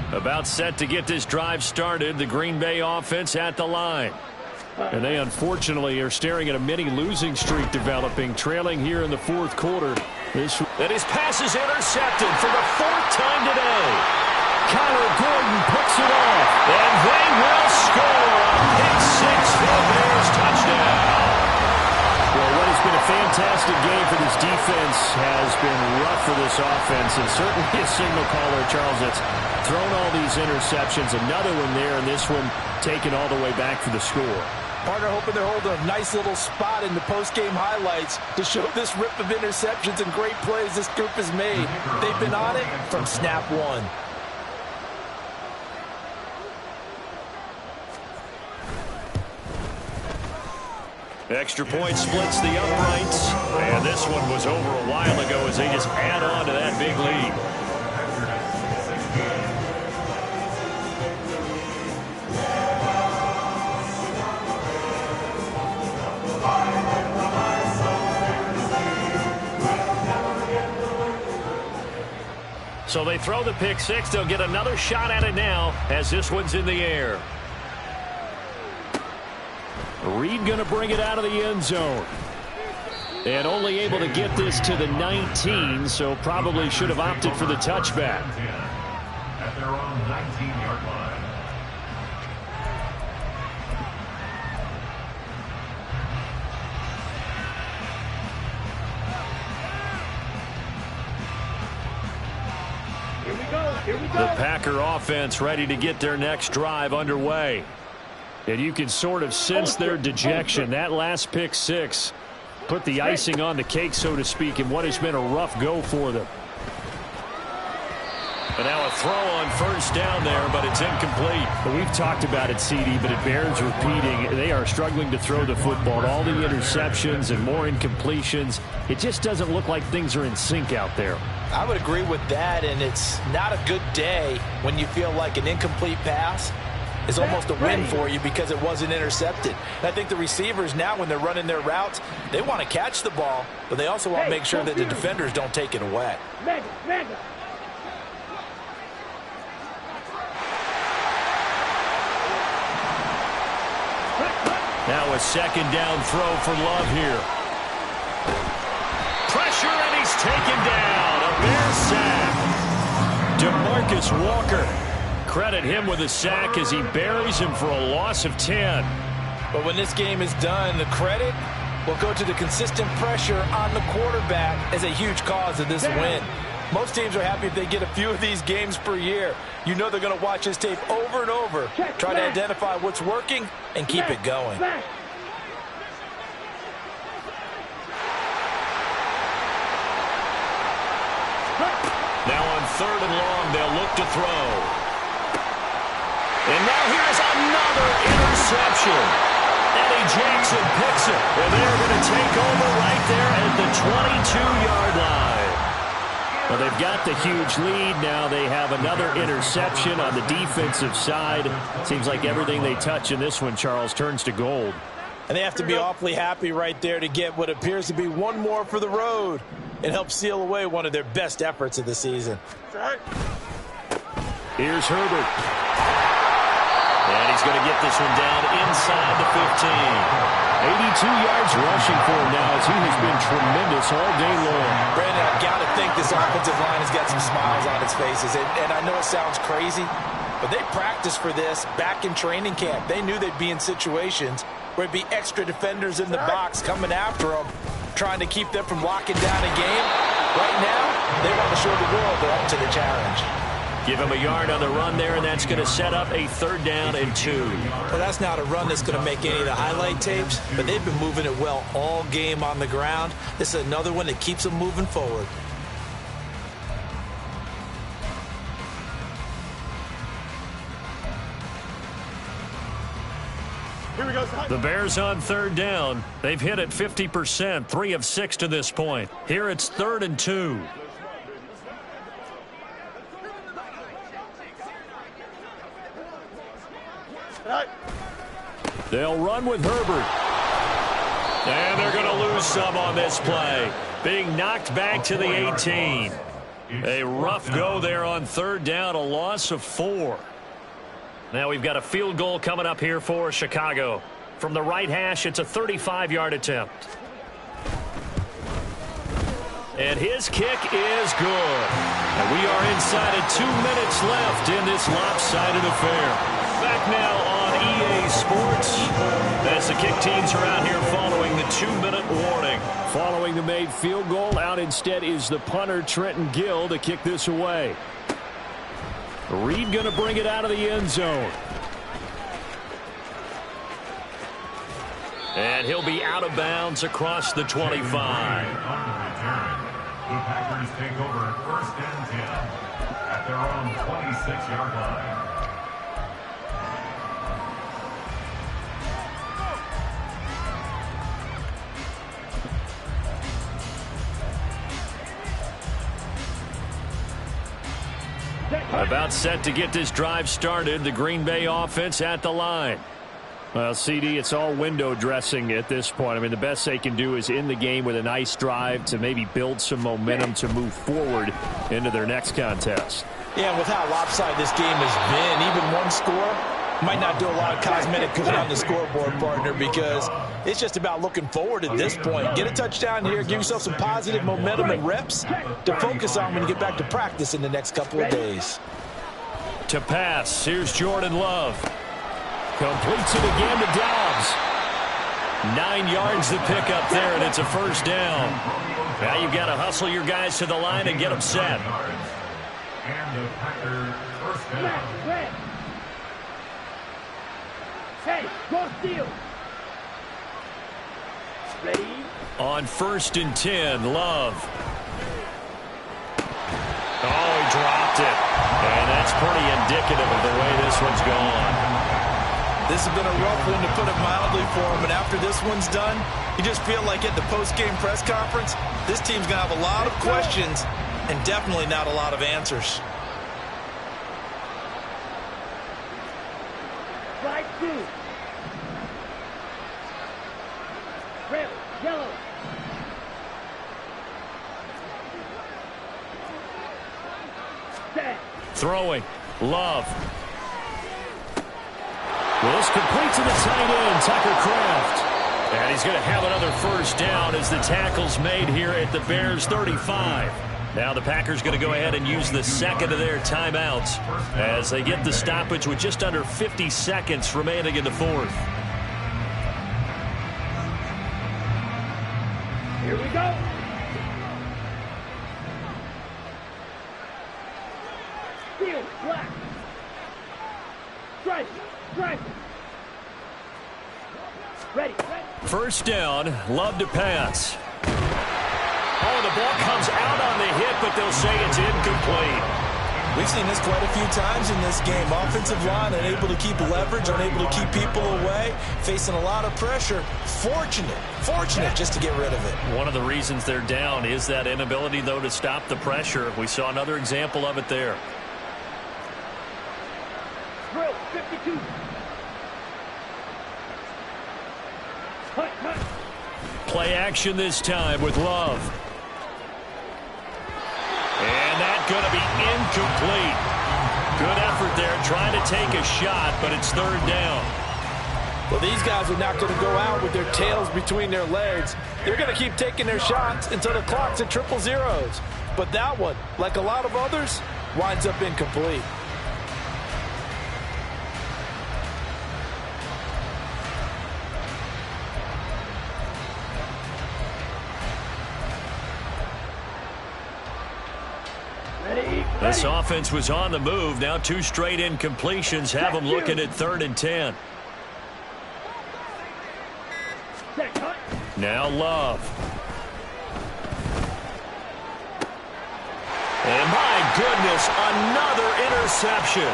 About set to get this drive started, the Green Bay offense at the line. And they unfortunately are staring at a mini losing streak developing, trailing here in the 4th quarter. And his pass is intercepted for the 4th time today. Kyler Gordon picks it off, and they will score a pick 6 for the Bears touchdown. Well, what has been a fantastic game for this defense has been rough for this offense, and certainly a signal caller, Charles, that's thrown all these interceptions. Another one there, and this one taken all the way back for the score. Partner hoping they're holding a nice little spot in the post-game highlights to show this rip of interceptions and great plays this group has made. They've been on it from snap one. Extra point splits the uprights, and this one was over a while ago as they just add on to that big lead. So they throw the pick 6. They'll get another shot at it now as this one's in the air. Reed going to bring it out of the end zone. And only able to get this to the 19, so probably should have opted for the touchback. At their own 19-yard line. The Packer offense ready to get their next drive underway. And you can sort of sense their dejection. That last pick 6 put the icing on the cake, so to speak, in what has been a rough go for them. But now a throw on first down there, but it's incomplete. But we've talked about it, CD, but it bears repeating. They are struggling to throw the football. All the interceptions and more incompletions. It just doesn't look like things are in sync out there. I would agree with that, and it's not a good day when you feel like an incomplete pass is almost a win for you because it wasn't intercepted. And I think the receivers now, when they're running their routes, they want to catch the ball, but they also want to make sure that the defenders don't take it away. Now a second down throw for Love here. Pressure, and he's taken down. A Bears sack. DeMarcus Walker. Credit him with a sack as he buries him for a loss of 10. But when this game is done, the credit will go to the consistent pressure on the quarterback as a huge cause of this win. Most teams are happy if they get a few of these games per year. You know they're going to watch this tape over and over, try to identify what's working and keep it going. Now on 3rd and long, they'll look to throw. And now here's another interception. Eddie Jackson picks it. And they're going to take over right there at the 22-yard line. Well, they've got the huge lead. Now they have another interception on the defensive side. Seems like everything they touch in this one, Charles, turns to gold. And they have to be awfully happy right there to get what appears to be one more for the road and help seal away one of their best efforts of the season. Here's Herbert. And he's going to get this one down inside the 15. 82 yards rushing for him now as he has been tremendous all day long. Brandon, I've got to think this offensive line has got some smiles on its faces. And I know it sounds crazy, but they practiced for this back in training camp. They knew they'd be in situations where it'd be extra defenders in the box coming after them, trying to keep them from locking down a game. Right now, they want to show the world they're up to the challenge. Give him a yard on the run there, and that's going to set up a 3rd down and 2. Well, that's not a run that's going to make any of the highlight tapes, but they've been moving it well all game on the ground. This is another one that keeps them moving forward. Here we go. The Bears on 3rd down. They've hit it 50%, 3 of 6 to this point. Here it's 3rd and 2. They'll run with Herbert. And they're going to lose some on this play. Being knocked back to the 18. A rough go there on 3rd down, a loss of 4. Now we've got a field goal coming up here for Chicago. From the right hash, it's a 35-yard attempt. And his kick is good. And we are inside of 2 minutes left in this lopsided affair. Back now on EA Sports as the kick teams are out here following the 2-minute warning. Following the made field goal, out instead is the punter Trenton Gill to kick this away. Reed going to bring it out of the end zone. And he'll be out of bounds across the 25. The Packers take over 1st and 10 at their own 26-yard line. About set to get this drive started. The Green Bay offense at the line. Well, CD, it's all window dressing at this point. I mean, the best they can do is in the game with a nice drive to maybe build some momentum to move forward into their next contest. Yeah, with how lopsided this game has been, even one score might not do a lot of cosmetic cooking on the scoreboard, partner, because it's just about looking forward at this point. Get a touchdown here, give yourself some positive momentum and reps to focus on when you get back to practice in the next couple of days. To pass, here's Jordan Love. Completes it again to Dobbs. 9 yards to pick up there, and it's a 1st down. Now you've got to hustle your guys to the line and get them set. And the Packers 1st down. Hey, go steal. Ready? On 1st and 10, Love. Oh, he dropped it. And that's pretty indicative of the way this one's gone. This has been a rough one, to put it mildly, for him. And after this one's done, you just feel like at the post-game press conference, this team's going to have a lot of questions and definitely not a lot of answers. Right 2. Red, yellow. Set. Throwing. Love. Well, this complete to the tight end, Tucker Kraft. And he's going to have another 1st down as the tackle's made here at the Bears 35. Now the Packers going to go ahead and use the 2nd of their timeouts as they get the stoppage with just under 50 seconds remaining in the 4th. Here we go. Steal, black. Strike, strike. Ready, ready. 1st down, Love to pass. Oh, the ball comes out on the hit, but they'll say it's incomplete. We've seen this quite a few times in this game. Offensive line unable to keep leverage, unable to keep people away, facing a lot of pressure. Fortunate just to get rid of it. One of the reasons they're down is that inability, though, to stop the pressure. We saw another example of it there. Drill 52. Cut. Play action this time with Love. And that's going to be incomplete. Good effort there, trying to take a shot, but it's third down. Well, these guys are not going to go out with their tails between their legs. They're going to keep taking their shots until the clock's at triple zeros. But that one, like a lot of others, winds up incomplete. This offense was on the move. Now 2 straight incompletions have them looking at 3rd and 10. Now Love. And my goodness, another interception.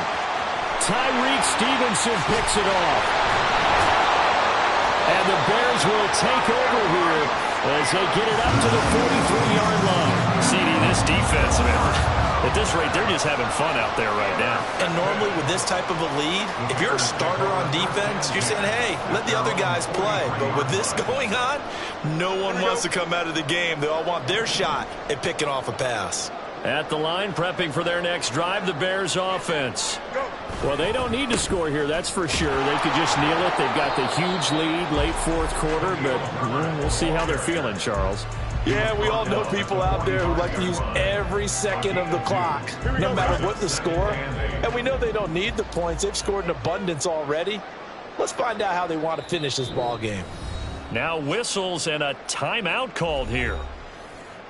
Tyreek Stevenson picks it off. And the Bears will take over here as they get it up to the 43-yard line. CD, this defense, man. At this rate, they're just having fun out there right now. And normally with this type of a lead, if you're a starter on defense, you're saying, hey, let the other guys play. But with this going on, no one wants to come out of the game. They all want their shot at picking off a pass. At the line, prepping for their next drive, the Bears offense. Well, they don't need to score here, that's for sure. They could just kneel it. They've got the huge lead, late 4th quarter, but we'll see how they're feeling, Charles. Yeah, we all know people out there who like to use every second of the clock, no matter what the score. And we know they don't need the points. They've scored in abundance already. Let's find out how they want to finish this ball game. Now whistles and a timeout called here.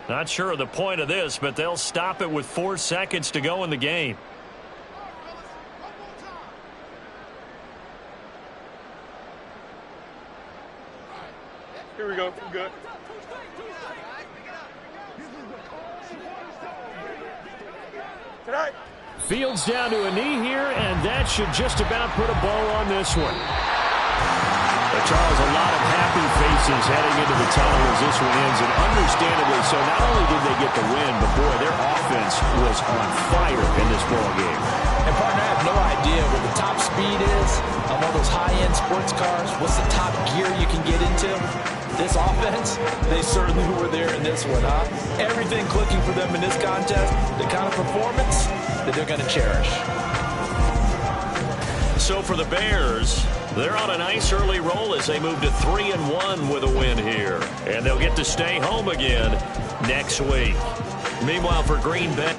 Not sure of the point of this, but they'll stop it with 4 seconds to go in the game. Here we go. We're good. Tonight. Fields down to a knee here, and that should just about put a bow on this one. But Charles, a lot of happy faces heading into the tunnel as this one ends, and understandably so. Not only did they get the win, but boy, their offense was on fire in this ball game. And partner, I have no idea what the top speed is on all those high-end sports cars. What's the top gear you can get into? This offense, they certainly were there in this one, huh? Everything clicking for them in this contest, the kind of performance that they're going to cherish. So for the Bears, they're on a nice early roll as they move to 3-1 with a win here. And they'll get to stay home again next week. Meanwhile, for Green Bay.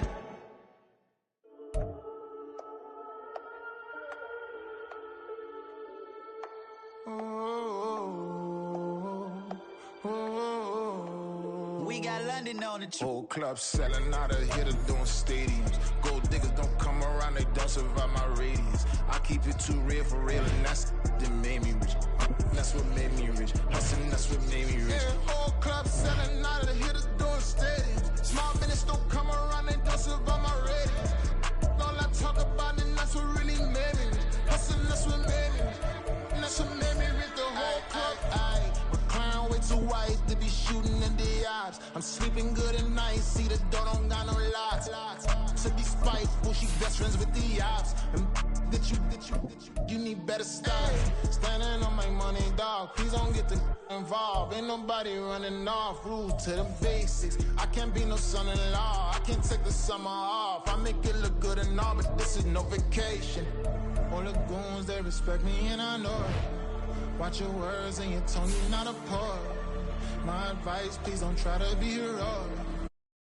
We got London on the whole club selling out of hitter doing stadiums. Gold diggers don't come around, they don't survive my radius. I keep it too real for real, and that's that made me rich. That's what made me rich. Hustling, that's what made me rich. Yeah, whole club selling out of hitters doing stadiums. Small business don't come around, they don't survive my radius. All I talk about, and that's what really made me rich. Hustling, that's what made me rich. And that's what made me rich. The whole club. McLaren way too white to be shooting in the eyes. I'm sleeping good at night, see the door don't got no locks. To be spiteful, she best friends with the ops. And you need better style. Standing on my money, dog. Please don't get the involved. Ain't nobody running off. Rude to the basics. I can't be no son-in-law. I can't take the summer off. I make it look good and all, but this is no vacation. All the goons, they respect me and I know it. Watch your words and your tone, you're not a poet. My advice, please don't try to be heroic.